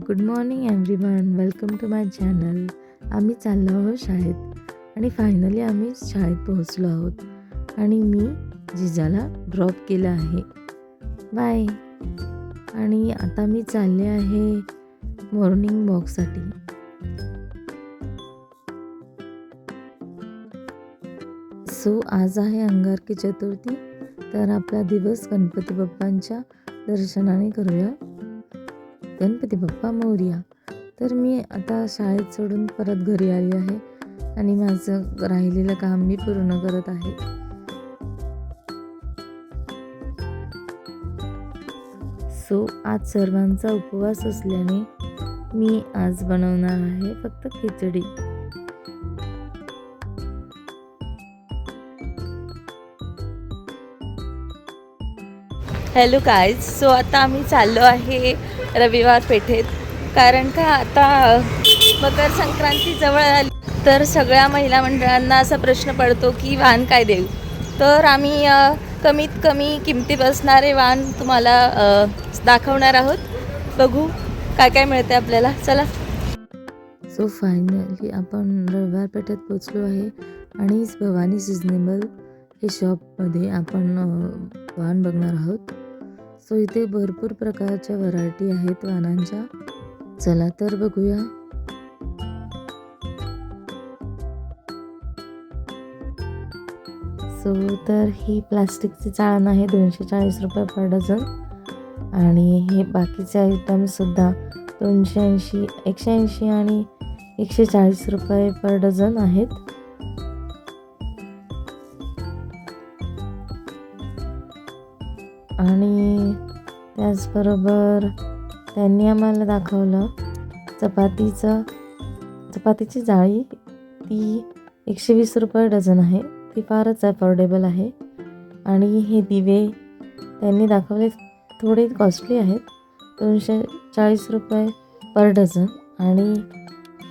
Good morning everyone, welcome to my channel. आम्ही चाललो आहोत शाळेत आणि फायनली आम्ही शाळेत पोहोचलो आहोत आणि मी जिजाला ड्रॉप केलं आहे. बाय. आणि आता मी चालले आहे मॉर्निंग वॉकसाठी. सो आज आहे अंगारकी चतुर्थी, तर आपला दिवस गणपती बाप्पांच्या दर्शनाने करूया. गणपती बाप्पा मोरया. तर मी आता शाळेत सोडून परत घरी आली आहे आणि माझं राहिलेलं काम मी पूर्ण करत आहे. सो आज सर्वांचा उपवास असल्याने मी आज बनवणार आहे फक्त खिचडी. Hello guys. सो आता आम्ही चाललो आहे रविवार पेठेत, कारण का आता मकर संक्रांती जवळ आली तर सगळ्या महिला मंडळांना असा प्रश्न पडतो की वाण काय देऊ. तर आम्ही कमीत कमी किमती बसणारे वाण तुम्हाला दाखवणार आहोत. बघू काय काय मिळते आपल्याला. चला. सो फायनली आपण रविवार पेठेत पोचलो आहे आणि भवानी सिजनेबल हे शॉपमध्ये आपण वाण बघणार आहोत. सो इथे भरपूर प्रकारच्या व्हरायटी आहेत वाणांच्या. चला तर बघूया. सो तर ही प्लास्टिकची चाळण आहे, 240 रुपये पर डझन. आणि हे बाकीचे आयटमसुद्धा 280, 180 आणि 140 रुपये पर डझन आहेत. आणि त्याचबरोबर त्यांनी आम्हाला दाखवलं चपातीची जाळी, ती 120 रुपये डझन आहे. ती फारच अफोर्डेबल आहे. आणि हे दिवे त्यांनी दाखवले, थोडे कॉस्टली आहेत, 240 रुपये पर डझन. आणि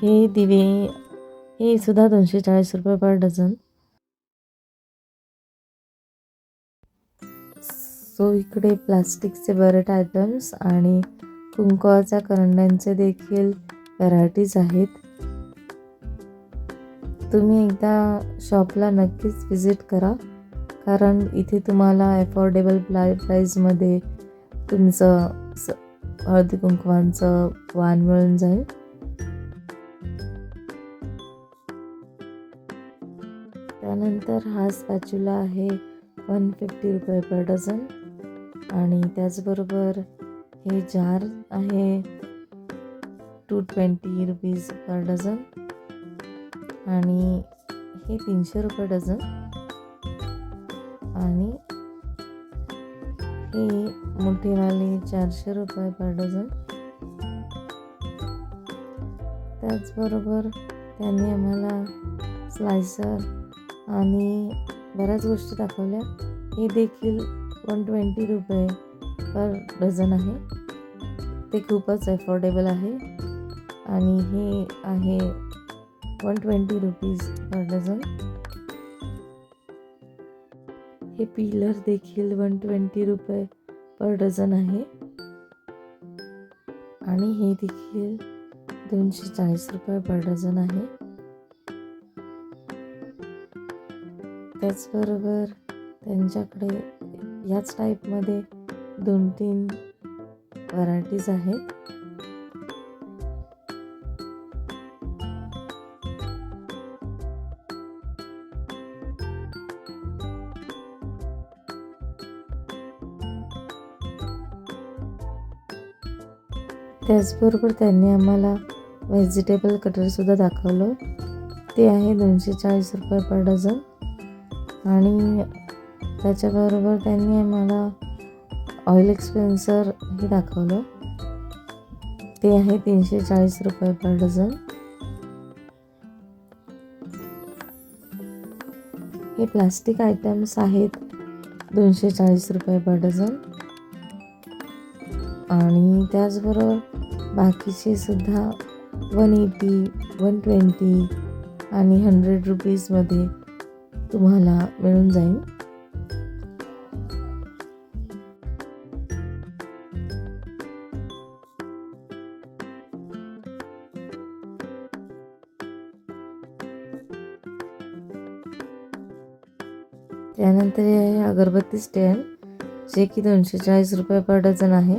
हे दिवे हे सुद्धा 240 रुपये पर डझन. सो इकडे प्लास्टिकचे बरेच आयटम्स आणि कुंकवाच्या करंड्यांचे देखील व्हरायटीज आहेत. तुम्ही एकदा शॉपला नक्कीच विजिट करा, कारण इथे तुम्हाला अफोर्डेबल प्राईजमध्ये तुमचं हळदी कुंकवांचं वाण मिळून जाईल. त्यानंतर हा स्पॅच्युला आहे 150 रुपये पर डझन. आणि त्याचबरोबर हे जार आहे 220 रुपीज पर डझन. आणि हे 300 रुपये डझन. आणि हे मोठेवाले 400 रुपये पर डझन. त्याचबरोबर त्यांनी आम्हाला स्लायसर आणि बऱ्याच गोष्टी दाखवल्या. हे देखील 120 रुपये पर डझन आहे. ते खूपच अफोर्डेबल आहे. आणि हे आहे 120 रुपीज पर डझन. हे पिलर देखील 120 रुपये पर डझन आहे. आणि हे देखील 240 रुपये पर डझन आहे. त्याचबरोबर त्यांच्याकडे याच टाईपमध्ये 2-3 व्हरायटीज आहेत. त्याचबरोबर त्यांनी आम्हाला व्हेजिटेबल कटरसुद्धा दाखवलं. ते आहे 240 रुपये पर डझन. आणि त्याच्याबरोबर त्यांनी आम्हाला ऑइल एक्सपेन्सर हे दाखवलं. ते आहे 340 रुपये पर डझन. हे प्लास्टिक आयटम्स आहेत 240 रुपये पर डझन. आणि त्याचबरोबर बाकीचे सुद्धा 180, 120 आणि 100 रुपीजमध्ये तुम्हाला मिळून जाईल. त्यानंतर हे आहे अगरबत्ती स्टँड, जे की 240 रुपये पर डझन आहे.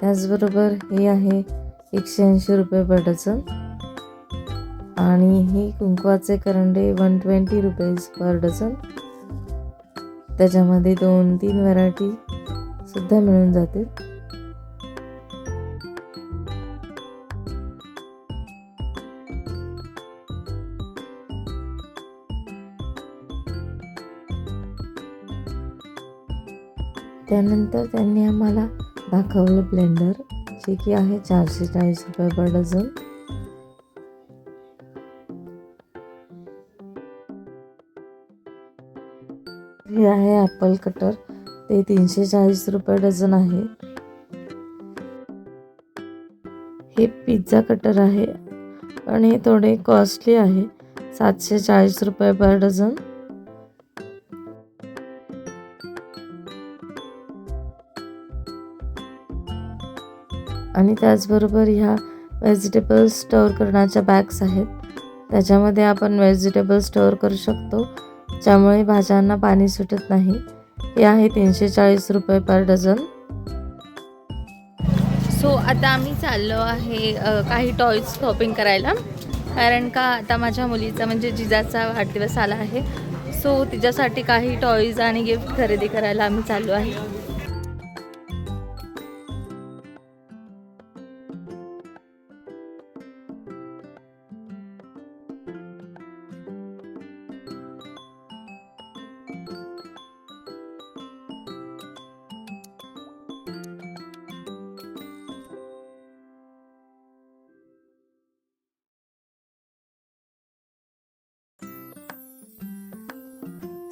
त्याचबरोबर हे आहे 180 रुपये पर डझन. आणि हे कुंकवाचे करंडे 120 रुपीज पर डझन. त्याच्यामध्ये 2-3 व्हरायटी सुद्धा मिळून जातील. त्यानंतर त्यांनी आम्हाला दाखवलं ब्लेंडर, जे की आहे 440 रुपये पर डझन. हे आहे ॲपल कटर, ते 340 रुपये डझन आहे. हे पिझ्झा कटर आहे आणि हे थोडे कॉस्टली आहे, 740 रुपये पर डझन. आणि त्याचबरोबर ह्या व्हेजिटेबल स्टोअर करण्याच्या बॅग्स आहेत. त्याच्यामध्ये आपण व्हेजिटेबल स्टोअर करू शकतो, ज्यामुळे भाज्यांना पाणी सुटत नाही. हे आहे 340 रुपये पर डझन. सो आता आम्ही चाललो आहे काही टॉयज शॉपिंग करायला, कारण का आता माझ्या मुलीचा म्हणजे जिजाचा वाढदिवस आला आहे. सो तिच्यासाठी काही टॉयज आणि गिफ्ट खरेदी करायला आम्ही चाललो आहे.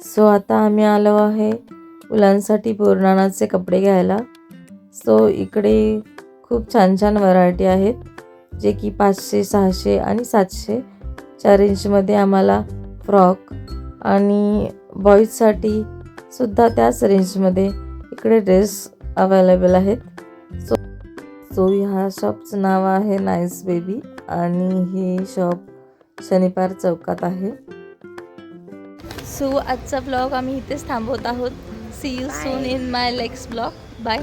सो आता आम्ही आलो आहे मुलांसाठी पुरणाचे कपडे घ्यायला. सो इकडे खूप छान छान व्हरायटी आहेत, जे की 500, 600 आणि 700 च्या रेंजमध्ये आम्हाला फ्रॉक आणि बॉईजसाठी सुद्धा त्याच रेंजमध्ये इकडे ड्रेस अवेलेबल आहेत. सो ह्या शॉपचं नाव आहे नाईस बेबी आणि हे शॉप शनिवार चौकात आहे. सो आजचा ब्लॉग आम्ही इथेच थांबवत आहोत. See you soon in my next blog. Bye.